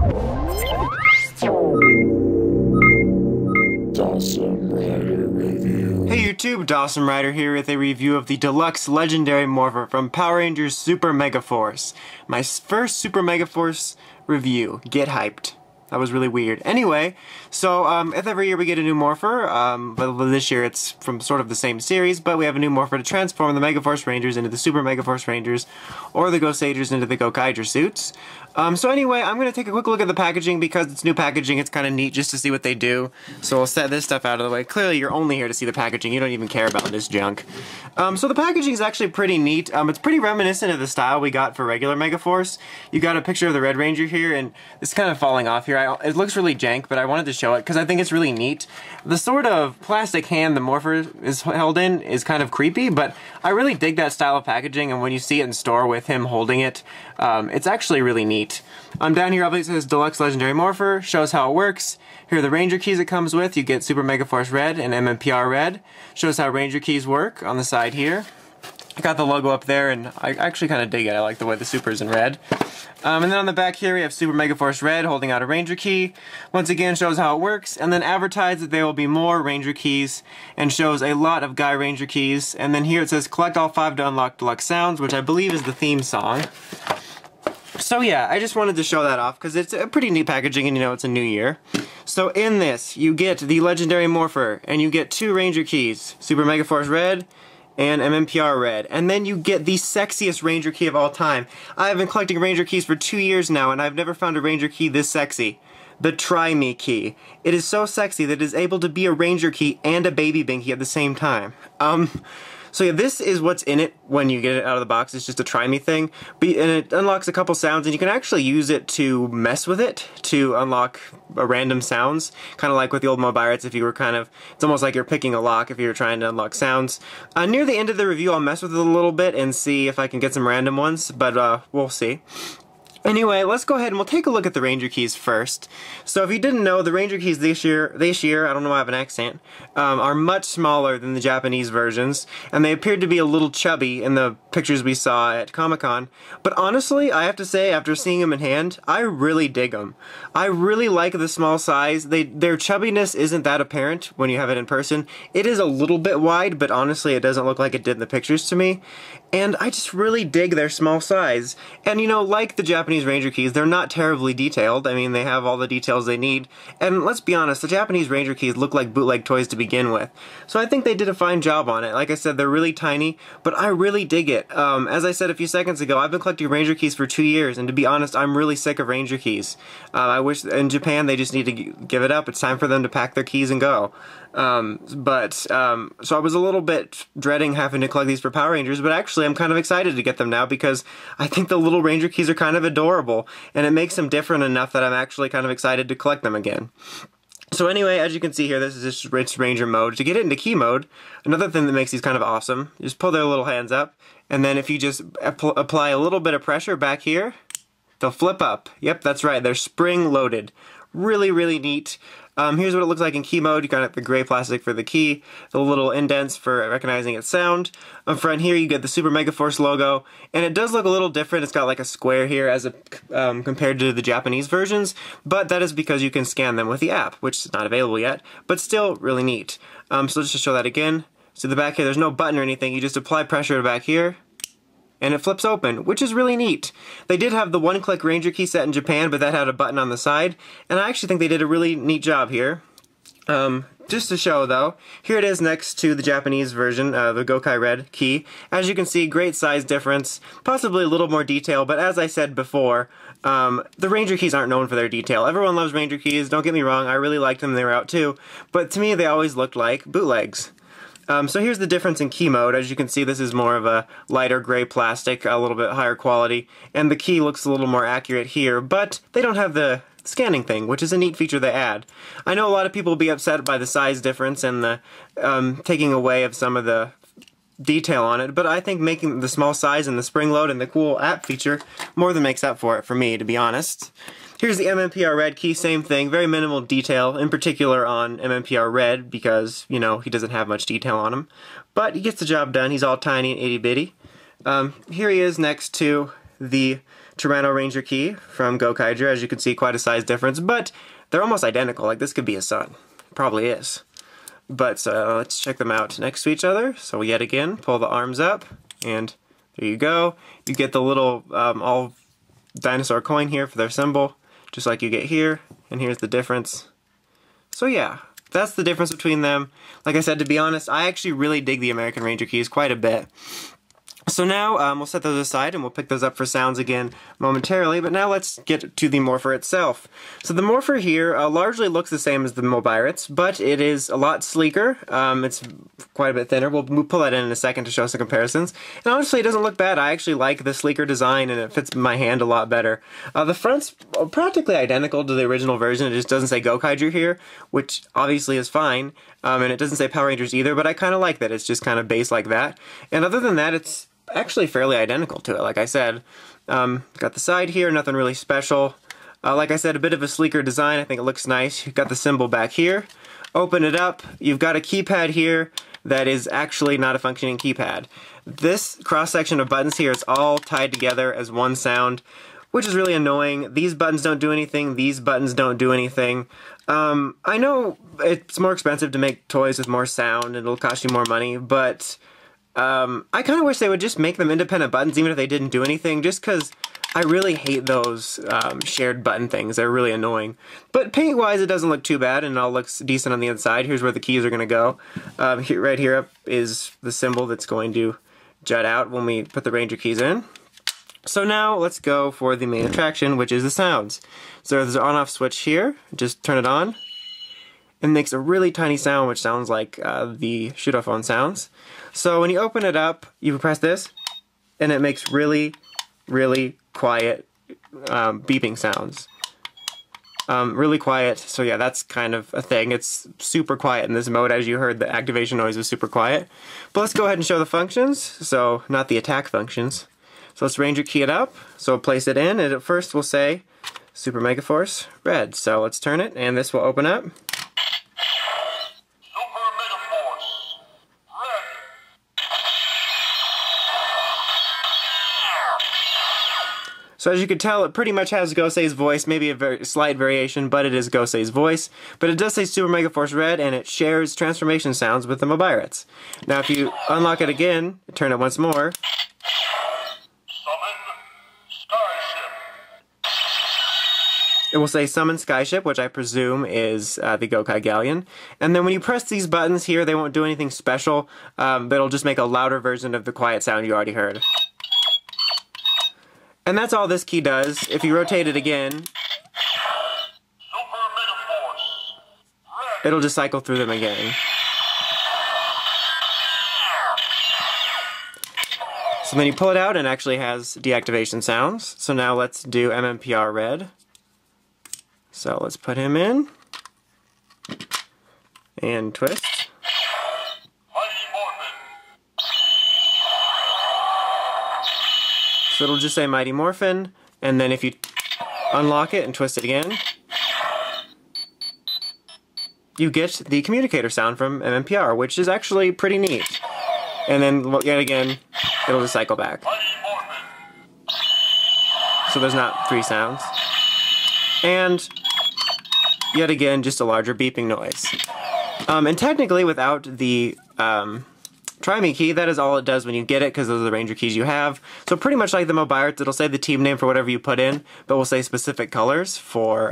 Hey YouTube, Dawson Rider here with a review of the Deluxe Legendary Morpher from Power Rangers Super Megaforce. My first Super Megaforce review. Get hyped. That was really weird. Anyway, so every year we get a new Morpher, but this year it's from sort of the same series, but we have a new Morpher to transform the Megaforce Rangers into the Super Megaforce Rangers, or the Gosagers into the Gokaiger suits. So anyway, I'm going to take a quick look at the packaging because it's new packaging. It's kind of neat just to see what they do. So we'll set this stuff out of the way. Clearly, you're only here to see the packaging. You don't even care about this junk. So the packaging is actually pretty neat. It's pretty reminiscent of the style we got for regular Megaforce. You got a picture of the Red Ranger here, and it's kind of falling off here. It looks really jank, but I wanted to show it because I think it's really neat. The sort of plastic hand the Morpher is held in is kind of creepy, but I really dig that style of packaging, and when you see it in store with him holding it, it's actually really neat. Down here obviously it says Deluxe Legendary Morpher, shows how it works. Here are the Ranger keys it comes with. You get Super Megaforce Red and MMPR Red. Shows how Ranger keys work on the side here. I got the logo up there and I actually kind of dig it. I like the way the Super's in red. And then on the back here we have Super Megaforce Red holding out a Ranger key. Once again shows how it works, and then advertises that there will be more Ranger keys and shows a lot of Guy Ranger keys. And then here it says collect all 5 to unlock Deluxe sounds, which I believe is the theme song. So yeah, I just wanted to show that off because it's a pretty neat packaging and you know it's a new year. So in this, you get the Legendary Morpher and you get 2 Ranger keys, Super Megaforce Red and MMPR Red. And then you get the sexiest Ranger key of all time. I have been collecting Ranger keys for 2 years now and I've never found a Ranger key this sexy. The Try Me key. It is so sexy that it is able to be a Ranger key and a baby binky at the same time. So yeah, this is what's in it when you get it out of the box. It's just a Try Me thing. And it unlocks a couple sounds, and you can actually use it to mess with it, to unlock random sounds. Kind of like with the old Mobirettes, if you were it's almost like you're picking a lock if you're trying to unlock sounds. Near the end of the review, I'll mess with it a little bit and see if I can get some random ones, but we'll see. Anyway, let's go ahead and we'll take a look at the Ranger keys first. So if you didn't know, the Ranger keys this year, I don't know why I have an accent, are much smaller than the Japanese versions, and they appeared to be a little chubby in the pictures we saw at Comic-Con. But honestly, I have to say, after seeing them in hand, I really dig them. I really like the small size. Their chubbiness isn't that apparent when you have it in person. It is a little bit wide, but honestly, it doesn't look like it did in the pictures to me. And I just really dig their small size. And you know, like the Japanese Ranger keys, they're not terribly detailed. I mean, they have all the details they need. And let's be honest, the Japanese Ranger keys look like bootleg toys to begin with. So I think they did a fine job on it. Like I said, they're really tiny, but I really dig it. As I said a few seconds ago, I've been collecting Ranger keys for 2 years, and to be honest, I'm really sick of Ranger keys. I wish in Japan they just need to give it up. It's time for them to pack their keys and go. So I was a little bit dreading having to collect these for Power Rangers, but actually I'm kind of excited to get them now because I think the little Ranger keys are kind of adorable, and it makes them different enough that I'm actually kind of excited to collect them again. So anyway, as you can see here, this is just Rich Ranger mode. To get it into key mode, another thing that makes these kind of awesome, you just pull their little hands up, and then if you just apply a little bit of pressure back here, they'll flip up. Yep, that's right, they're spring-loaded. Really, really neat. Here's what it looks like in key mode. You got the gray plastic for the key, the little indents for recognizing its sound. Up front here you get the Super Megaforce logo, and it does look a little different. It's got like a square here as compared to the Japanese versions, but that is because you can scan them with the app, which is not available yet, but still really neat. So just to show that again, so the back here there's no button or anything, you just apply pressure back here, and it flips open, which is really neat. They did have the one-click Ranger key set in Japan, but that had a button on the side, and I actually think they did a really neat job here. Just to show though, here it is next to the Japanese version, the Gokai Red key. As you can see, great size difference, possibly a little more detail, but as I said before, the Ranger keys aren't known for their detail. Everyone loves Ranger keys, don't get me wrong, I really liked them when they were out too, but to me they always looked like bootlegs. So here's the difference in key mode. As you can see, this is more of a lighter gray plastic, a little bit higher quality, and the key looks a little more accurate here, but they don't have the scanning thing, which is a neat feature they add. I know a lot of people will be upset by the size difference and the taking away of some of the detail on it, but I think making the small size and the spring load and the cool app feature more than makes up for it for me, to be honest. Here's the MMPR Red key, same thing, very minimal detail, in particular on MMPR Red because, you know, he doesn't have much detail on him. But he gets the job done, he's all tiny and itty bitty. Here he is next to the Tyranno Ranger key from Gokaiger. As you can see, quite a size difference, but they're almost identical. Like, this could be a son. Probably is. But so let's check them out next to each other. So yet again, pull the arms up, and there you go. You get the little all dinosaur coin here for their symbol, just like you get here, and here's the difference. So yeah, that's the difference between them. Like I said, to be honest, I actually really dig the American Ranger keys quite a bit. So now we'll set those aside and we'll pick those up for sounds again momentarily, but now let's get to the Morpher itself. So the Morpher here largely looks the same as the Mobirates, but it is a lot sleeker. It's quite a bit thinner. We'll pull that in a second to show some comparisons. And honestly, it doesn't look bad. I actually like the sleeker design and it fits my hand a lot better. The front's practically identical to the original version. It just doesn't say Gokaiger here, which obviously is fine. And it doesn't say Power Rangers either, but I kind of like that. It's just kind of base like that. And other than that, it's actually fairly identical to it, like I said. Got the side here, nothing really special. Like I said, a bit of a sleeker design. I think it looks nice. You've got the symbol back here. Open it up. You've got a keypad here that is actually not a functioning keypad. This cross-section of buttons here is all tied together as one sound, which is really annoying. These buttons don't do anything. These buttons don't do anything. I know it's more expensive to make toys with more sound and it'll cost you more money, but I kind of wish they would just make them independent buttons even if they didn't do anything, just because I really hate those shared button things. They're really annoying. But paint-wise, it doesn't look too bad, and it all looks decent on the inside. Here's where the keys are going to go. Right here up is the symbol that's going to jut out when we put the Ranger keys in. So now let's go for the main attraction, which is the sounds. So there's an on-off switch here. Just turn it on. It makes a really tiny sound, which sounds like the shoot-off-phone sounds. So when you open it up, you press this, and it makes really, really quiet beeping sounds. Really quiet, so yeah, that's kind of a thing. It's super quiet in this mode. As you heard, the activation noise is super quiet. But let's go ahead and show the functions, so not the attack functions. So let's Ranger key it up. So we'll place it in, and at first we'll say Super Megaforce Red. So let's turn it, and this will open up. So as you can tell, it pretty much has Gosei's voice, maybe a very slight variation, but it is Gosei's voice. But it does say Super Megaforce Red, and it shares transformation sounds with the Mobirates. Now if you unlock it again, turn it once more, it will say Summon Skyship, which I presume is the Gokai Galleon. And then when you press these buttons here, they won't do anything special, but it'll just make a louder version of the quiet sound you already heard. And that's all this key does. If you rotate it again, it'll just cycle through them again. So then you pull it out and it actually has deactivation sounds. So now let's do MMPR Red. So let's put him in and twist. So it'll just say Mighty Morphin, and then if you unlock it and twist it again, you get the communicator sound from MMPR, which is actually pretty neat. And then yet again, it'll just cycle back. So there's not three sounds. And yet again, just a larger beeping noise. And technically, without the Try Me key, that is all it does when you get it, because those are the Ranger keys you have. So pretty much like the Mobirates, it'll say the team name for whatever you put in, but we'll say specific colors for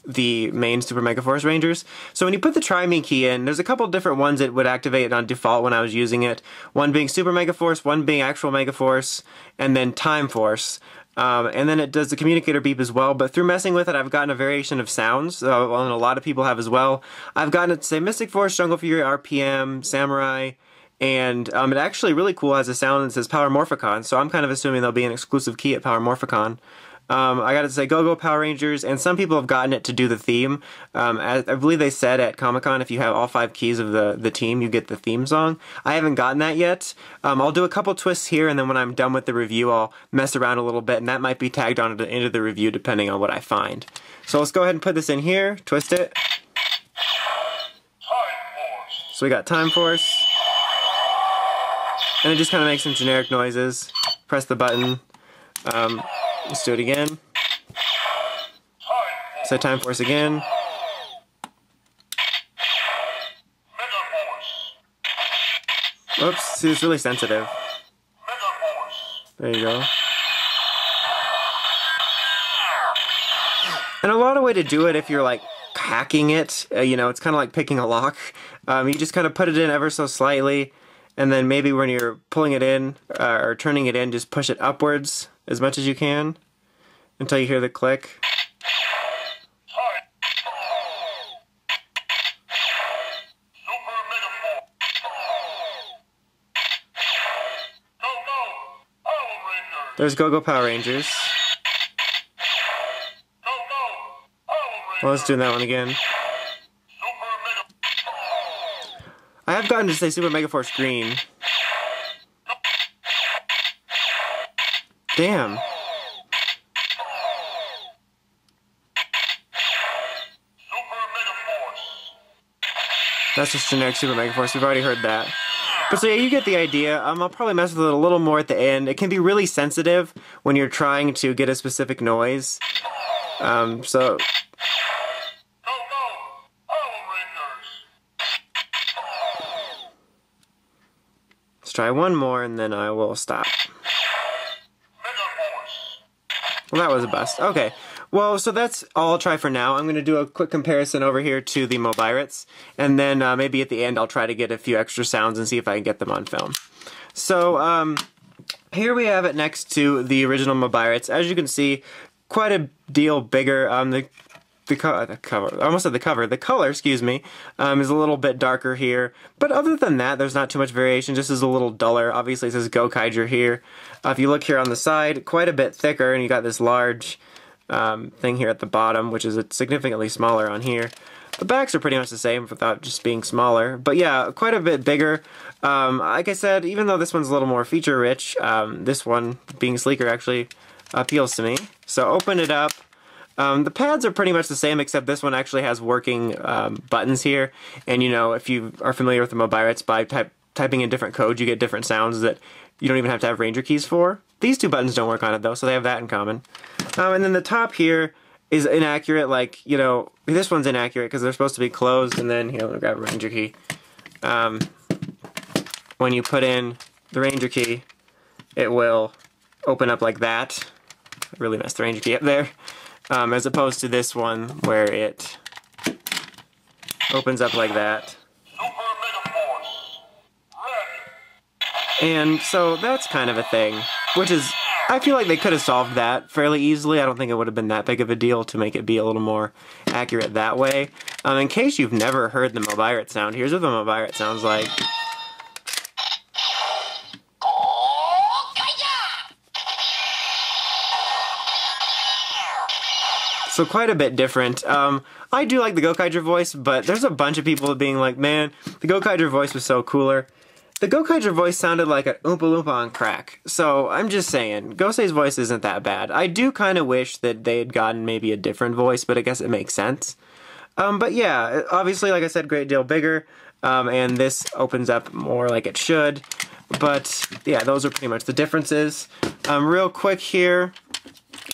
the main Super Megaforce Rangers. So when you put the Try Me key in, there's a couple different ones that would activate on default when I was using it. One being Super Megaforce, one being Actual Megaforce, and then Time Force. And then it does the communicator beep as well, but through messing with it, I've gotten a variation of sounds, and a lot of people have as well. I've gotten it to say Mystic Force, Jungle Fury, RPM, Samurai, and it actually really cool has a sound that says Power Morphicon, so I'm kind of assuming there'll be an exclusive key at Power Morphicon. I got it to say Go Go Power Rangers, and some people have gotten it to do the theme. I believe they said at Comic-Con if you have all 5 keys of the team, you get the theme song. I haven't gotten that yet. I'll do a couple twists here, and then when I'm done with the review, I'll mess around a little bit, and that might be tagged on at the end of the review depending on what I find. So let's go ahead and put this in here, twist it. So we got Time Force. And it just kind of makes some generic noises. Press the button. Let's do it again. Set Time Force again. Oops, see, it's really sensitive. There you go. And a lot of way to do it if you're like hacking it, you know, it's kind of like picking a lock. You just kind of put it in ever so slightly, and then maybe when you're pulling it in or turning it in, just push it upwards as much as you can until you hear the click. There's Go Go Power Rangers. Well, let's do that one again. I have gotten to say Super Megaforce Green. Damn. That's just generic Super Megaforce. We've already heard that. But so yeah, you get the idea. I'll probably mess with it a little more at the end. It can be really sensitive when you're trying to get a specific noise. So... Let's try one more and then I will stop. Well, that was a bust. Okay. Well, so that's all I'll try for now. I'm going to do a quick comparison over here to the Mobirates, and then maybe at the end I'll try to get a few extra sounds and see if I can get them on film. So, here we have it next to the original Mobirates. As you can see, quite a deal bigger. The cover, I almost said the cover. The color, excuse me, is a little bit darker here. But other than that, there's not too much variation. Just is a little duller. Obviously, it says Gokaiger here. If you look here on the side, quite a bit thicker, and you got this large thing here at the bottom, which is significantly smaller on here. The backs are pretty much the same without just being smaller. But yeah, quite a bit bigger. Like I said, even though this one's a little more feature-rich, this one, being sleeker, actually appeals to me. So open it up. The pads are pretty much the same, except this one actually has working buttons here. And you know, if you are familiar with the Mobirates, by typing in different codes, you get different sounds that you don't even have to have Ranger keys for. These two buttons don't work on it though, so they have that in common. And then the top here is inaccurate, like, you know, this one's inaccurate because they're supposed to be closed, and then, here, let me grab a Ranger key. When you put in the Ranger key, it will open up like that. I really messed the Ranger key up there. As opposed to this one, where it opens up like that. Super Megaforce Red. And so that's kind of a thing, which is, I feel like they could have solved that fairly easily. I don't think it would have been that big of a deal to make it be a little more accurate that way. In case you've never heard the Mobirate sound, here's what the Mobirate sounds like. So quite a bit different. I do like the Gokaiger voice, but there's a bunch of people being like, man, the Gokaiger voice was so cooler. The Gokaiger voice sounded like an Oompa Loompa on crack. So I'm just saying, Gosei's voice isn't that bad. I do kind of wish that they had gotten maybe a different voice, but I guess it makes sense. But yeah, obviously, like I said, great deal bigger. And this opens up more like it should. But yeah, those are pretty much the differences. Real quick here.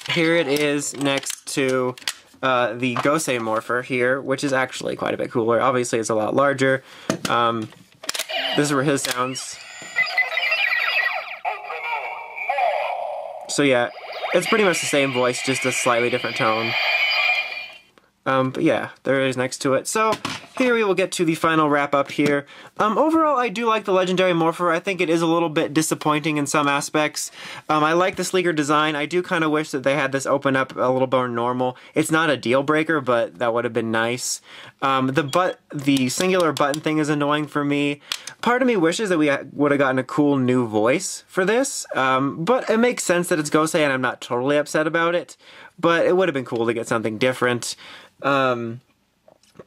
Here it is next to the Gosei Morpher here, which is actually quite a bit cooler. Obviously, it's a lot larger. This is where his sounds. So yeah, it's pretty much the same voice, just a slightly different tone. But yeah, there it is next to it. So here we will get to the final wrap up here. Overall, I do like the Legendary Morpher. I think it is a little bit disappointing in some aspects. I like the sleeker design. I do kind of wish that they had this open up a little more normal. It's not a deal breaker, but that would have been nice. The singular button thing is annoying for me. Part of me wishes that we would have gotten a cool new voice for this, but it makes sense that it's Gosei and I'm not totally upset about it. But it would have been cool to get something different.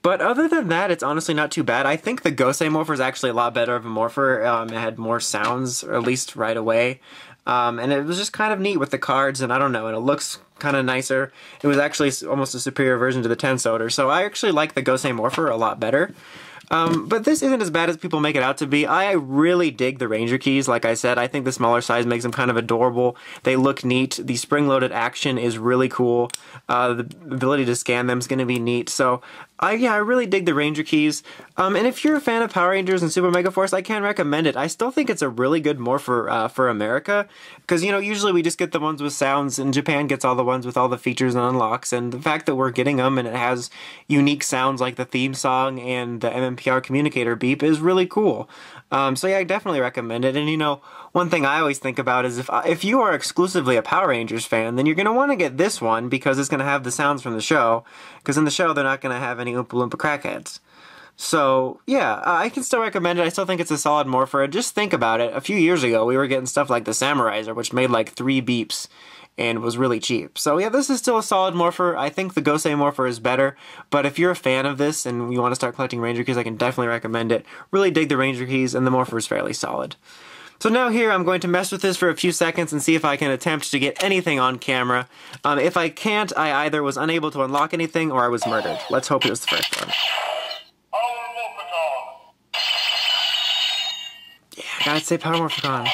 But other than that, it's honestly not too bad. I think the Gosei Morpher is actually a lot better of a Morpher. It had more sounds, or at least right away. And it was just kind of neat with the cards, and I don't know, and it looks kind of nicer. It was actually almost a superior version to the Tensoder, so I actually like the Gosei Morpher a lot better. But this isn't as bad as people make it out to be. I really dig the Ranger keys, like I said. I think the smaller size makes them kind of adorable. They look neat. The spring-loaded action is really cool. The ability to scan them is going to be neat. So, yeah, I really dig the Ranger keys. And if you're a fan of Power Rangers and Super Megaforce, I can recommend it. I still think it's a really good morpher for America. Because, you know, usually we just get the ones with sounds, and Japan gets all the ones with all the features and unlocks. And the fact that we're getting them and it has unique sounds like the theme song and the MMPR communicator beep is really cool. So yeah, I definitely recommend it. And you know, one thing I always think about is if you are exclusively a Power Rangers fan, then you're going to want to get this one because it's going to have the sounds from the show. Because in the show, they're not going to have any Oompa Loompa crackheads. So, yeah, I can still recommend it. I still think it's a solid morpher. Just think about it. A few years ago, we were getting stuff like the Samuraiser, which made like 3 beeps and was really cheap. So, yeah, this is still a solid morpher. I think the Gosei morpher is better, but if you're a fan of this and you want to start collecting Ranger keys, I can definitely recommend it. Really dig the Ranger keys, and the morpher is fairly solid. So now here, I'm going to mess with this for a few seconds and see if I can attempt to get anything on camera. If I can't, I either was unable to unlock anything or I was murdered. Let's hope it was the first one. Yeah, I gotta say Power Morphicon.